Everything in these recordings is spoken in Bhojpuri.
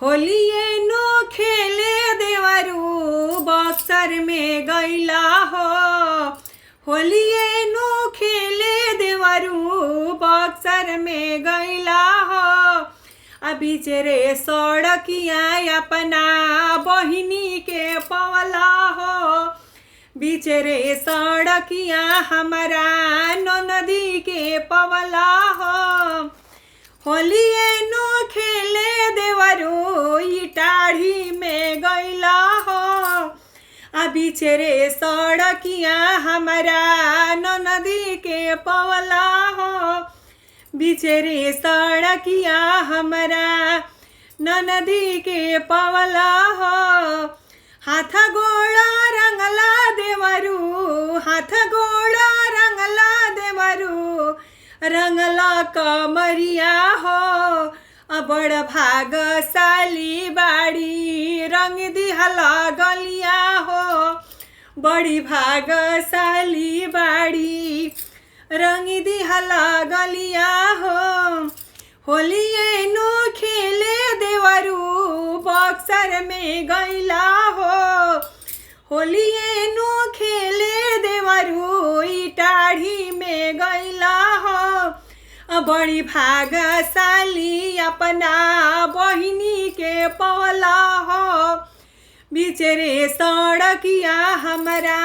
होलिए नो खेले देवरू बक्सर में गैला हो। होलिए नो खेले देवरू बक्सर में गैला हो। अभी चेरे सड़किया अपना बहिनी के पवला हो। बिचरे सड़किया हमारा नदी के पवला हो। होलिए नो खेले देवरू इटाढ़ी में गैला हो। अभी चेरे सड़किया हमारा नदी के पवला हो। बिचरे सड़किया हमारा नदी के पवला हो। हाथ गोड़ा रंगला देवरू, हाथ गोड़ा रंगला देवरू, रंगला कमरिया हो। बड़ भागशाली बाड़ी रंग दिहला गलिया हो। बड़ी भागशाली बाड़ी रंग दिहला गलिया हो। होलिए नो खेले देवरू बक्सर में गैला हो। होलिए नो खेले देवरू इटाढ़ी में गैला हो। बड़ी भागशाली अपना बहिनी के पवला हो। बिचरे सड़किया हमारा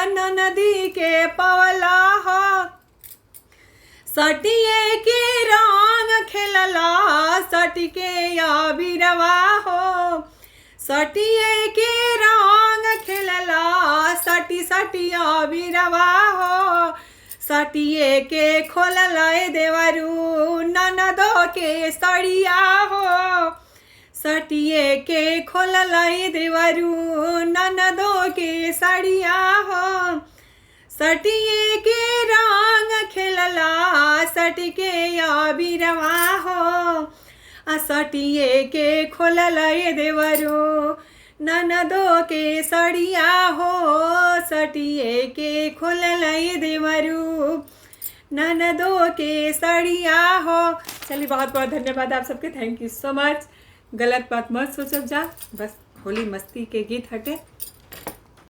नदी के पवला हो। सटिए के रंग खेलला सटिके अबिरवा हो। सटिए के रंग खेलला सटी सटी अबिरवा हो। सटिए के खोलला देवरू ननदो के सड़िया हो। सटिए के खोलला देवरू ननदो के सड़िया हो। सटिए के रंग खेलला सटिके अबिरवा हो। सटिए के खोलला देवरू ननदो के सड़िया हो। सटिए के खोलला देवरू ननदो के सड़िया हो। चलिए बहुत बहुत धन्यवाद आप सबके, थैंक यू सो मच। गलत बात मत सोचब जा, बस होली मस्ती के गीत हटे।